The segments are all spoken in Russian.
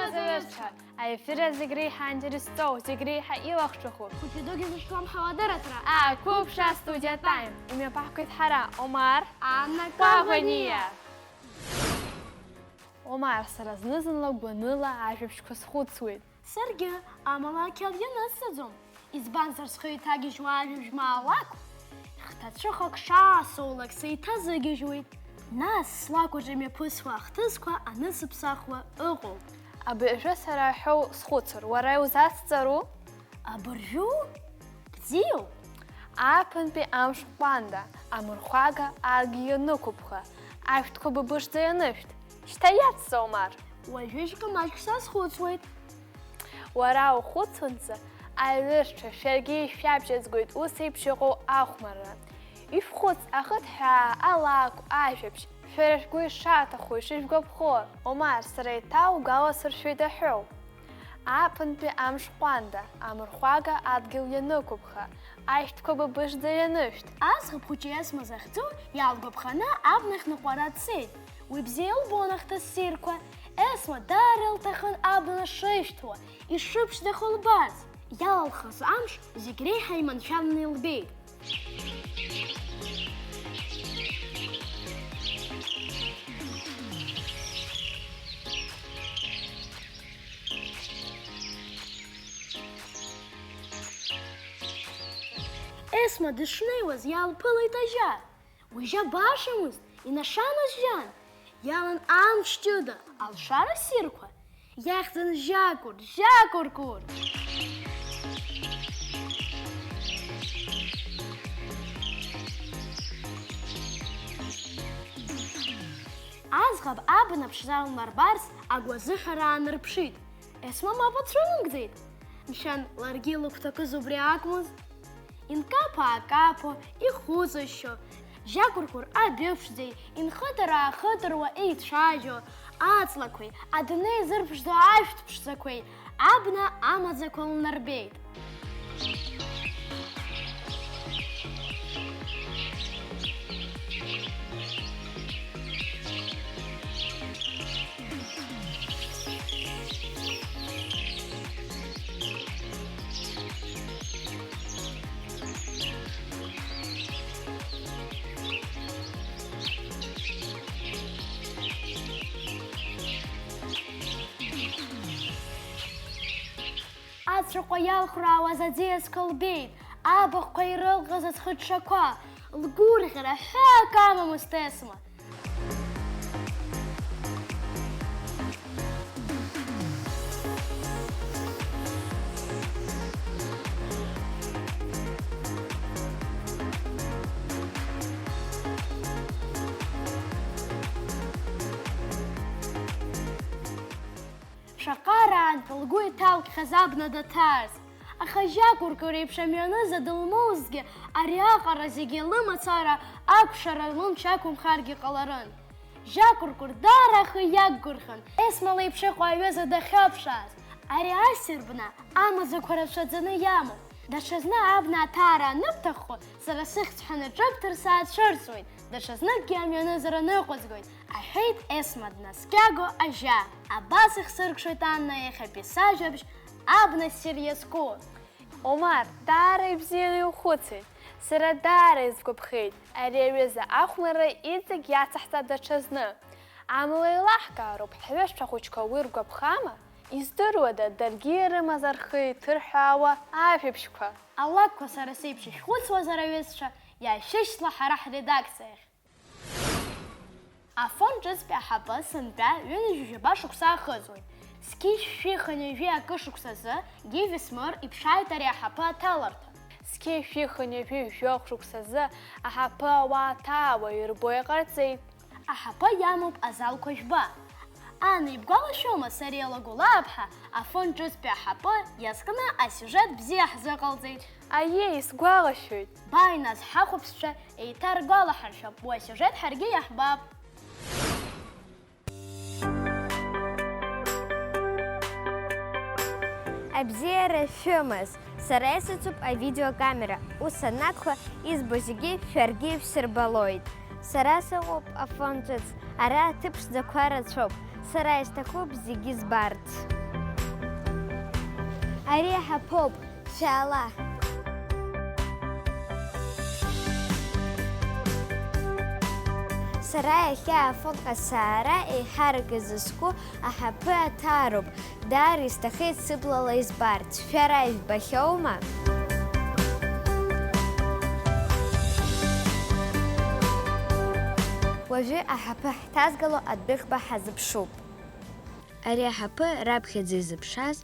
زوجها أي فرز زجريحة عند الستو زجريحة يوخشخو كنت دوجي زشلام حوادرة ترى كوب شاستوديا تايم إمي بحكي حرا عمر أنا كاغنية عمر سرز نزل لو بنلا عجبش كسخوت سويد سرجع أملا كلينا السزوم إزبان سرسخي تاجي جوال جمالك اختت شخك شاسولك سيتزجي جويد ناس لاكو جميع بسوا اختسكوا أنس بساخوا أغو أبي إجلس رايحو سخوتر ورايو زات زرو أبرجو بزيو أبن بي أمش باندا أمر خواجة أجيو نكوبخا عفتكو ببوش دينفت شتايات سومر وجيش كمالك ساس خوتسويد وراو خوتسونزا أيرش شرقي شابجز قويد وسيب شغو أخمرا يفخوت أخد حا ألاك أعجبش فرش قوي شاتا خوشش قبخو ومار سريتا وقاوا سرشويدا حو أبن بي أمش باندا أمر خواجة أجيو ينكوبخا عفتكو ببوش دينفت أصغب خوتي اسمه زختو يالقو بخنا أبنخ نقوارات سيد وبزيل بونخ تسيركوا اسمه دارل تخن أبنا شيشتوا يشبش دخل باز يالخص أمش زجريحة يمنشان البيت اسمه دشنيوز يال بلي تجا وجا باشموز ينشانس جان يالن أمش تيودا الشارع سيركوا ياخدن جاكور كور أزغب أبنا بشزال مربارس أقوى زحرا نربشيد اسمه ما بطرون جديد مشان لارجيلو ктоко зубрякмуз إن كابو يخوز الشو جاكوركور أبيفشدي إن خطر وإيت شاجو أطلقوي أدني زرفش دو عشت بشزكوي أبنا أمازكول نربيت أترقوا يالخرا وزاديس كالبيت أبخ قيرل غزت خد شكوا القور غير حاكامة مستسمة شقاران تلقوي تالك خزابنا دتارز أخجاكور كوريب شميانزا دلموزجي أرياقا رزيجي لما صارا أكشر لون شاكم خارجي قلران جاكور كور دارا خياك كورخن اسم لي بشيقوا يوزا دخابشاز أرياسير بنا أما زكورة شدزنا يامو دشزنا أبنا تارا نبتخو سرسيخت حنا جبتر ساعد شرسوين دشزنا كياميانزا نقوزجوين أحيد اسمدنا سكاغو أجا أباسخ سرق شيطاننا يخبي ساجبش أبنا سيريسكو عمر داري بزيلي وخوتي سرا داري زقبخيد أريوزا أخمر إيدك ياتحتا دشزنا عملي لحكا روب حبش بشاخوشكا ويرقا بخاما يزدروا دا درجير مزارخي ترحاوا عافي بشكا الله كو سرسيبشي شخوص وزراويسشا يا شش لحا راح ريداكسيخ أفون جزبي أحبا سنبا يوني جوجبا شخصا خزوين سكيش فيخني فيها كشخصا جيفي سمر إبشاي تاري أحبا تالرتا سكي فيخني فيه شوخ شخصا أحبا واتا ويربوي قرتي أحبا يامو بأزال كشبا أنا يبقى شوما سريلا قلابها أفون جزبي أحبا يسكنا أسيجات بزيح زاقلزي أيه يسقواغ شويد باي ناس حاخو بسشا إيتار قالا حرشب وأسيجات حرقي أحباب Абзиера шумас, сарайсацуп а видеокамера, усанакха из бозиги ферги в сербалоид. Сарасауп афонцец, ара типш заквара цоп, сарайстахуп зигиз барц. Ари ҳаԥоуп, шәаала. Сара иахьа афонҟа саара еиҳарак изызку аҳаԥы аҭаароуп. Даара исҭахеит сыблала избарц. Шәара ижәбахьоума? Уажәы аҳаԥы ҳҭазгало адәыӷба ҳазыԥшуп. Ари аҳаԥы раԥхьаӡа изыԥшаз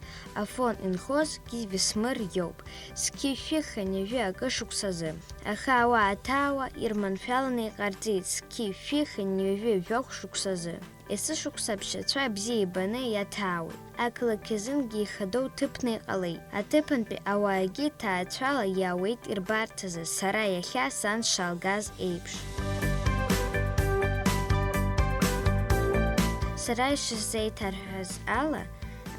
афон инхоз Кивисмыр иоуп. Сқьи-шәихань ажәы акы шықәсазы. Аха ауаа аҭаауа ирманшәаланы иҟарҵеит сқьи-шәихань ажәы жәохә шықәсазы. Есышықәса аԥшьацәа бзиа ибаны иаҭаауеит. Ақалақь азынгьы ихадоу ҭыԥны иҟалеит. Аҭыԥантәи ауаагьы ҭаацәала иаауеит ирбарҭазы, сара иахьа сан сшалгаз еиԥш. Сара ишысзеиҭарҳәаз ала,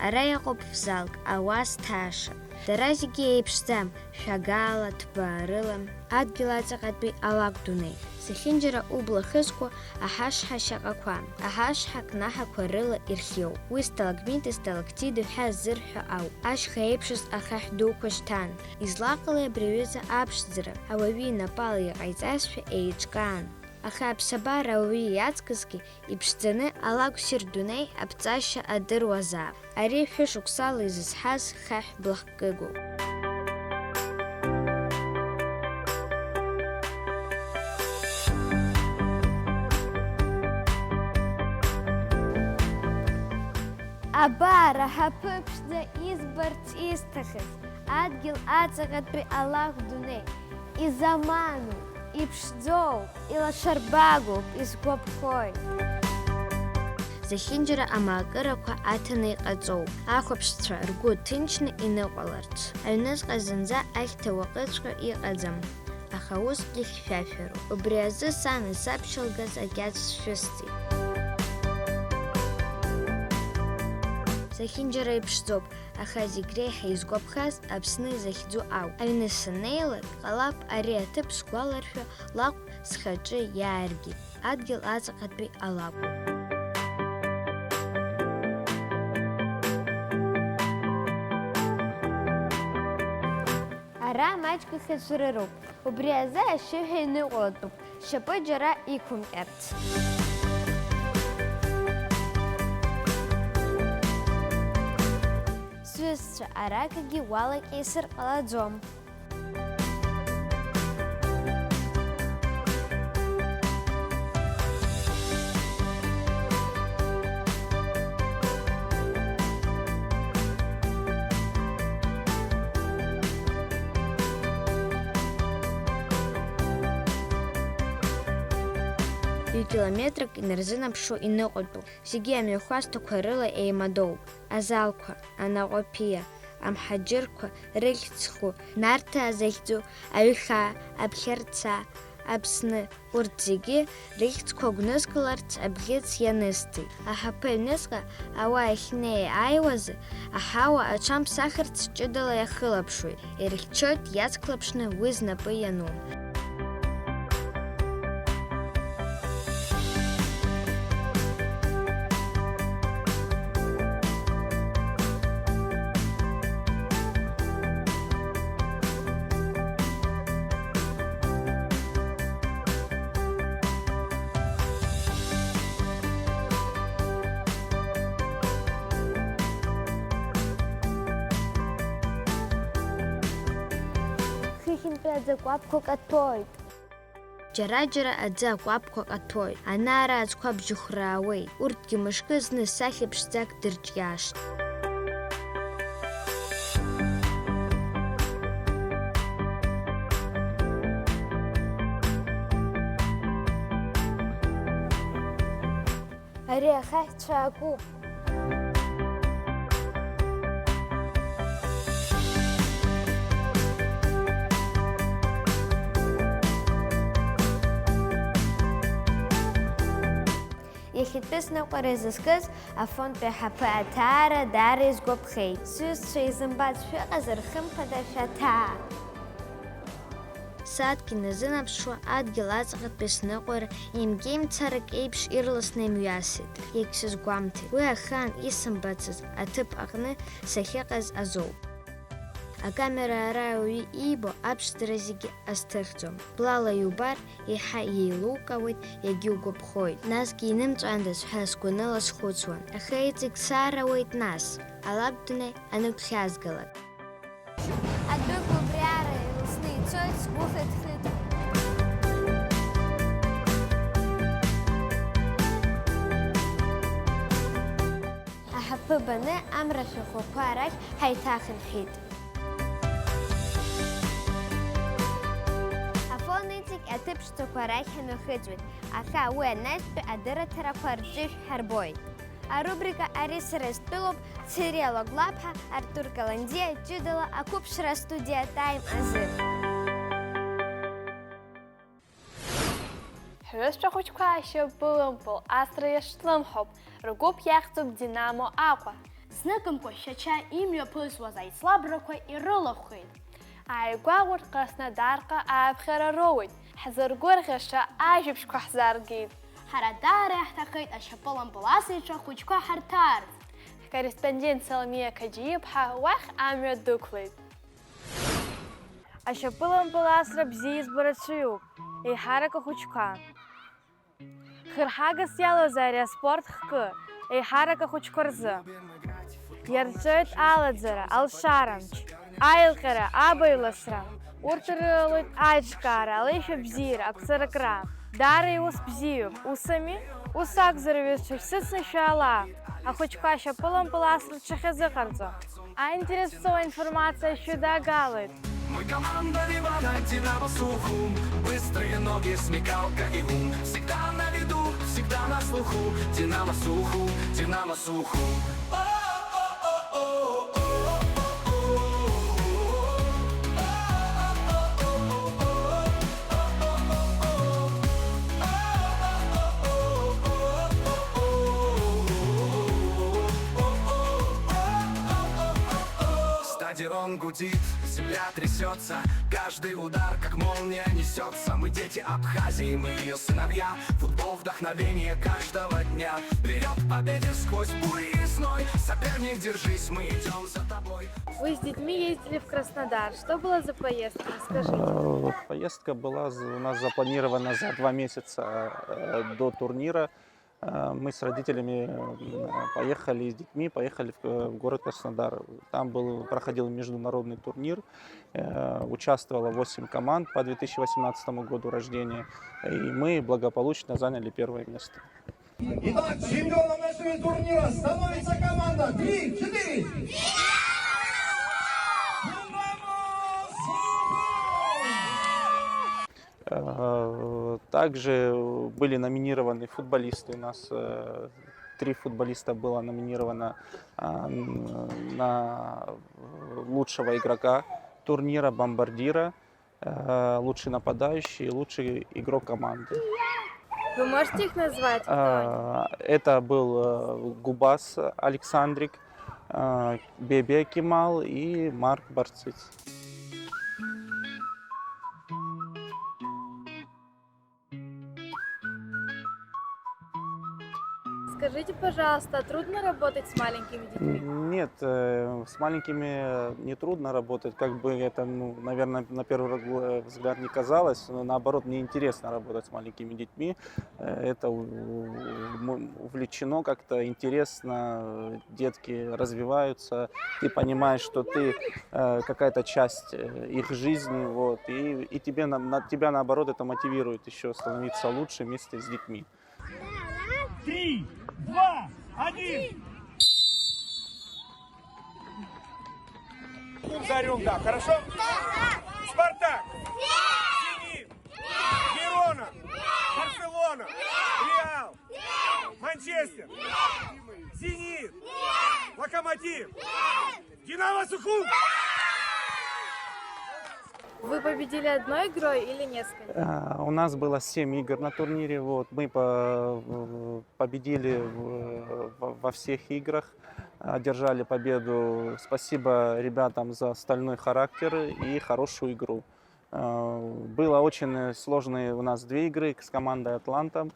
ара иҟоуп фзалк, ауаа зҭааша. Дара зегьы еиԥшӡам, шәагаала, ҭбаарыла, адгьыл аҵаҟатәи алакә дунеи. Зехьынџьара убла хызқәа аҳашҳа шьаҟақәа, аҳашҳа кнаҳақәа рыла ирхиоуп. Уи сталагмити сталактиди ҳәа зырҳәо ауп. Ашьха еиԥшыз ахаҳә дуқәа шьҭан. Излаҟалеи абри аҩыза аԥшӡара, ауаҩы инапала иҟаиҵазшәа еиҿкаан. Аха аԥсабара ауаҩы иаҵкысгьы иԥшӡаны алакә ссир дунеи аԥҵашьа адыруазаап. Ари шәышықәсала изызҳаз хаҳә блахкыгоуп. Абар аҳаԥы ԥшӡа избарц исҭахыз, адгьыл аҵаҟатәи алакә дунеи. Изаману, иԥшӡоу, илашарбагоуп, изгәаԥхоит. Зехьынџьара амаакырақәа аҭаны иҟаҵоуп, ахәаԥшцәа ргәы ҭынчны иныҟәаларц. Аҩныҵҟа зынӡа ахьҭа уаҟыҵәҟьа иҟаӡам, аха усгьы хьшәашәароуп. Убри азы сан исаԥшьалгаз акьаҿ сшәысҵеит. Зехьынџьара иԥшӡоуп, аха зегь реиҳа изгәаԥхаз Аԥсны захьӡу ауп. Аҩны саннеилак, ҟалап ари аҭыԥ сгәаларшәа лакә схаҿы иааргеит, адгьыл аҵаҟатәи алакә. Ара маҷк ихьыҵәрыроуп, убри азы ашьыҳәа иныҟәатәуп, шьапы џьара иқәымҟьарц. Сҩызцәа, аракагьы уалакьысыр ҟалаӡом. Километрак инарзынаԥшуа иныҟәатәуп. Зегьы амҩахәасҭақәа рыла еимадоуп. Азалқәа, анаҟәаԥиа, амҳаџьырқәа рыхьӡху, Нарҭаа захьӡу, Аҩхаа, Аԥхьарца, Аԥсны, урҭ зегьы рыхьӡқәа гәнызкыларц абӷьыц ианысҵеит. Аҳаԥы аҩныҵҟа ауаа иахьнеи-ааиуазы, аҳауа аҽамԥсахырц ҷыдала иахылаԥшуеит, ирыхьчоит иацклаԥшны уи знапы иану. Аӡы акәаԥқәа каҭәоит. Џьара-џьара аӡы акәаԥқәа каҭәоит. Ана-ара аӡқәа бжьыхәраауеит. Урҭгьы мышкы зны сахьа ԥшӡак дырҿиашт. Ари ахаҳәцәа акуп. Иахьатәи сныҟәара изызкыз афонтәи аҳаԥы аҭаара даара изгәаԥхеит. Сҩызцәа изымбац шәыҟазар хымԥада шәаҭаа. Сааҭк иназынаԥшуа адгьыл аҵаҟатәи сныҟәара имгеимцарак еиԥш ирласны имҩасит. Иагьсызгәамҭеит. Уи ахаан исымбацыз аҭыԥ аҟны сахьыҟаз азоуп. акамера арауи ибо аԥшӡара зегьы азҭыхӡом. Блала иубар, еиҳа иеилукаауеит, иагьугәаԥхоит. Насгьы инымҵәандаз ҳәа сгәаныла схәыцуан. Аха иҵегь саарауеит нас, алаԥ дунеи анықәхьазгалак. Адәык убриара илсны ицоит сгәы хыҭ-хыҭ. Аҳаԥы баны амра шәахәақәа арахь ҳаиҭахынҳәит. Афон иҵегь аҭыԥ шҭақәа рахь ҳнахыҵуеит, аха уи анаҩстәи адырраҭарақәа рҿышә ҳарбоит. Арубрика ари сара стәылоуп, Цирел Оглаԥҳа, Артур Каландиа, ҷыдала ақәыԥшра студиа Time азы. Ҳҩызцәа хәыҷқәа ашьапылампыл асра иаштлымҳоуп, ргәыԥ иахьӡуп Динамо Аҟәа. Зныкымкәа Шьача имҩаԥысуаз аицлабрақәа ирылахәхеит. Ааигәаӷәырт Краснодарҟа ааԥхьара роуит, ҳзыргәырӷьаша ажәабжьқәа ҳзааргеит. Ҳара даара иаҳҭахеит ашьапылампыл асеиԥш ахәыҷқәа ҳарҭарц. Ҳкорреспондент Саломиа Қаџьиԥҳа уахь амҩа дықәлеит. Ашьапылампыл асра бзиа избо рацәаҩуп, еиҳарак ахәыҷқәа. Хырҳагас иалоузеи ари аспорт хкы, еиҳарак ахәыҷқәа рзы. Иарҿыҩт алаӡара, алшарамч, аилҟьара, абаҩласра. Урҭ рылоит аиҿкаара, алеишәабзиара, ақәҵаракра. Даара иус бзиоуп, усами? Ус акәзар ҩызцәа, шәсыцны шәаала. Ахәыҷқәа ашьапылампыл асра дшахьазыҟарҵо. Аинтересуа информация шәыдагалоит. Мы команда Ливана, Динамо Сухум. Быстрые ноги, смекалка и ум. Всегда на виду, всегда на слуху. Динамо Сухум, Динамо Сухум. Стадион гудит, земля трясется, каждый удар, как молния, несется. Мы дети Абхазии, мы ее сыновья. Футбол вдохновение каждого дня. Вперед к победе сквозь бури и зной. Соперник, держись, мы идем за тобой. Вы с детьми ездили в Краснодар. Что было за поездка? Расскажите. Поездка была у нас запланирована за 2 месяца до турнира. Мы с родителями поехали, с детьми поехали в город Краснодар. Там проходил международный турнир. Участвовало 8 команд по 2018 году рождения. И мы благополучно заняли первое место. Итак, чемпионом нашего турнира становится команда 3-4. Также были номинированы футболисты. У нас 3 футболиста было номинировано на лучшего игрока турнира, бомбардира, лучший нападающий и лучший игрок команды. Вы можете их назвать? Это был Губас Александрик, Бебе Кемал и Марк Барциц. Скажите, пожалуйста, трудно работать с маленькими детьми? Нет, с маленькими не трудно работать, как бы это, наверное, на первый взгляд не казалось, но наоборот, мне интересно работать с маленькими детьми. Это увлечено как-то, интересно, детки развиваются, ты понимаешь, что ты какая-то часть их жизни, вот, и тебя наоборот это мотивирует еще становиться лучше вместе с детьми. 3, 2, 1. Зарем, да, хорошо? Спартак! Зенит! Герона! Барселона! Реал! Манчестер! Зенит! Локомотив! Динамо Сухум! Вы победили одной игрой или несколько? У нас было 7 игр на турнире. Вот, мы победили во всех играх, одержали победу. Спасибо ребятам за стальной характер и хорошую игру. Было очень сложные у нас 2 игры с командой «Атланта».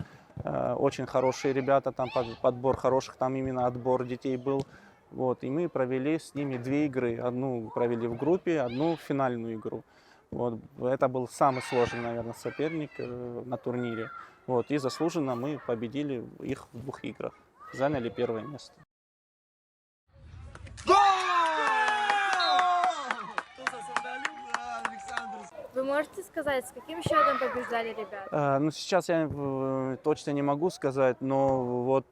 Очень хорошие ребята, там подбор хороших, там именно отбор детей был. Вот, и мы провели с ними 2 игры. Одну провели в группе, одну финальную игру. Вот, это был самый сложный, наверное, соперник на турнире. Вот, и заслуженно мы победили их в 2 играх. Заняли 1-е место. Вы можете сказать, с каким счетом побеждали ребята? Ну, сейчас я точно не могу сказать, но вот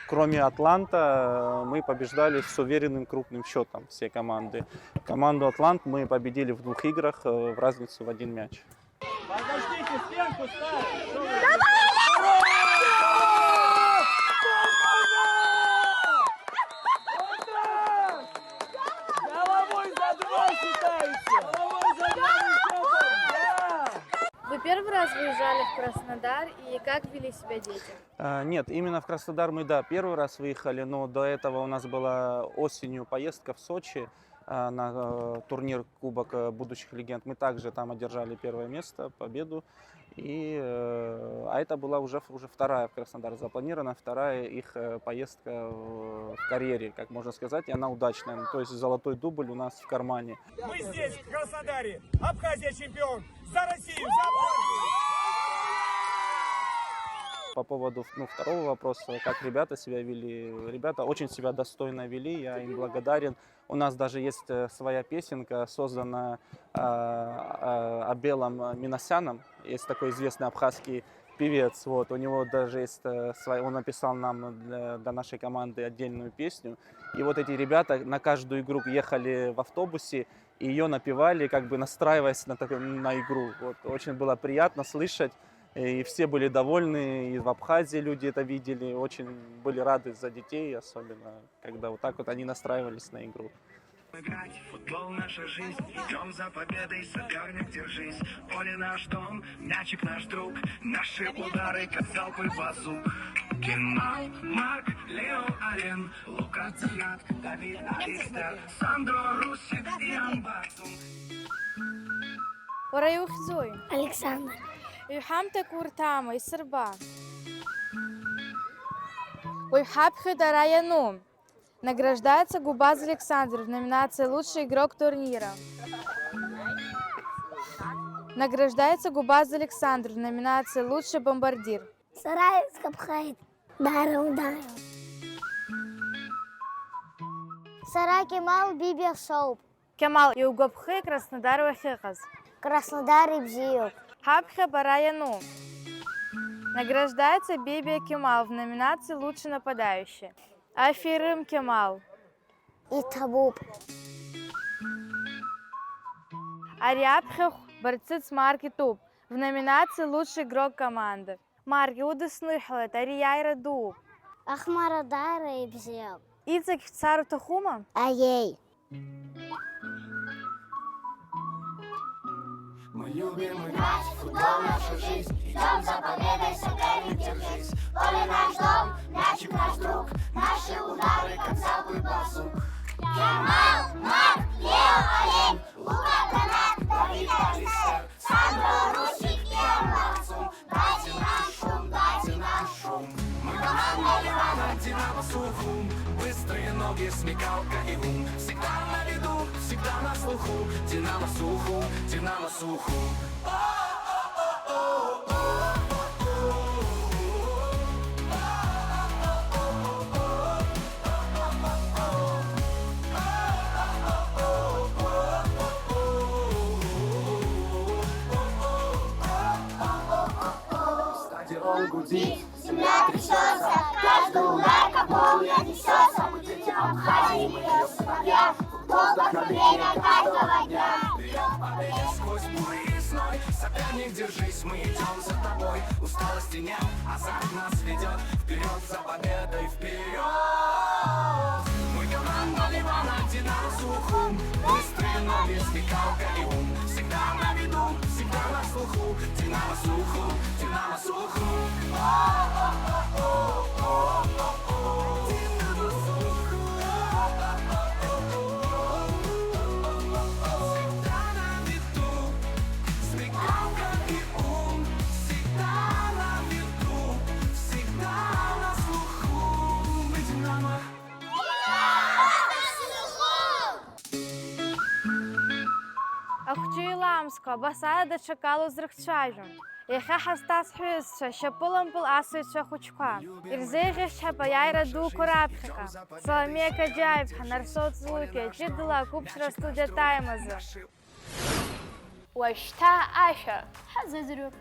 кроме Атланта мы побеждали с уверенным крупным счетом все команды. Команду Атлант мы победили в 2 играх в разницу в 1 мяч. Подождите, стенку ставим. Головой за 2 считается! Головой за 2 Вы первый раз выезжали в Краснодар, и как вели себя дети? Нет, именно в Краснодар мы, да, 1-й раз выехали, но до этого у нас была осенью поездка в Сочи на турнир Кубок будущих легенд. Мы также там одержали 1-е место, победу. А это была уже 2-я в Краснодар запланирована, 2-я их поездка в карьере, как можно сказать, и она удачная. То есть золотой дубль у нас в кармане. Мы здесь, в Краснодаре. Абхазия чемпион. За Россию, за Абхазию! По поводу 2-го вопроса, как ребята себя вели. Ребята очень себя достойно вели, я им благодарен. У нас даже есть своя песенка, созданная Абелом Минасяном. Есть такой известный абхазский певец. Вот, у него даже есть он написал нам для нашей команды отдельную песню. И вот эти ребята на каждую игру ехали в автобусе и ее напевали, как бы настраиваясь на игру. Вот, очень было приятно слышать. И все были довольны, и в Абхазии люди это видели, очень были рады за детей, особенно когда вот так вот они настраивались на игру. Играть, футбол наша жизнь, идем за победой, соперник, держись. Поле наш дом, мячик наш друг, наши удары, как залпы базук. Кемал, Марк, Лео, Ален, Лука, Цинат, Давид, Алистер, Сандро, Русик, Иоанн Бацун. Ораюхзой. Александр. Юхамте Куртама из Сырба. Уйхабхе Дараяну. Награждается Губаз Александр в номинации «Лучший игрок турнира». Награждается Губаз Александр в номинации «Лучший бомбардир». Сараевск Абхайт. Даром. Сара Кемал Биби Шоуп. Кемал Югобхе Краснодар Вахихаз. Краснодар и Бзиюк. Хабхе Бараяну. Награждается Биби Кемал в номинации «Лучший нападающий». Афирым Кемал. И Табуб. Ариабхех Барциц Марки Туб в номинации «Лучший игрок команды». Марки Удыснухлет Арияйра Дуб. Ахмара Дара и Бзиюк. Ицек Цару Тухума. Аей. Мы любим играть, футбол наша жизнь, идем за победой, соперник, держись. Поле наш дом, мячик наш друг, наши удары, как залпы базук. Кемал, Марк, Лео, Олень, Лука, Гранат, Давид, Алистер, Сандро, Русик, Иоанн Бацун. Дайте наш шум, дайте наш шум. Мы команда Ливана, Динамо Сухум. Быстрые ноги, смекалка и ум. Всегда на виду, всегда на слуху. Динамо Сухум, Динамо Сухум. Стадион гудит, Земля трясется, каждый удар, как молния, несется. мы дети Абхазии, мы ее сыновья. Футбол вдохновение каждого дня. Вперед победе сквозь буры и зной. Соперник, держись, мы идем за тобой. Усталости нет, азарт нас ведет. Вперед за победой, вперед. Мы команда Ливана, Динамо Сухум. Быстрые ноги, смекалка и ум. Всегда на виду, всегда на слуху. Динамо Сухум, Динамо Сухум. Ахәҷы иламсқәа абас ада даҽакала узрыхцәажәон. Иахьа ҳазҭаз ҳҩызцәа, шьапылампыл асыҩцәа хәыҷқәа. Ирзеиӷьасшьап аиааира дуқәа раԥхьаҟа. Саламеа Каџьаев-ԥҳа, Нарсоу Ҵлукиа, ҷыдала ақәыԥшра студиа тайм азы. Уажәшьҭа ашәа. Ҳазыӡырҩып.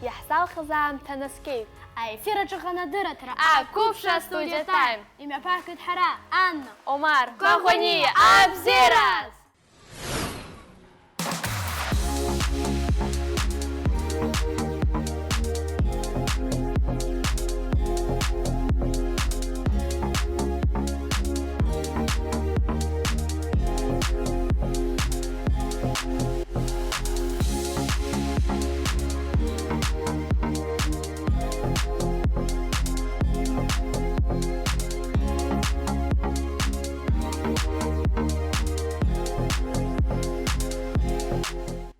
Иаҳзалхыз аамҭа наскьеит. Аефир аҿы ҟанадыраҭара. Ақәыԥшра студиа тайм. Имҩаԥаҳгеит ҳара, Анна, Омар, Кахәаниа, абзераз!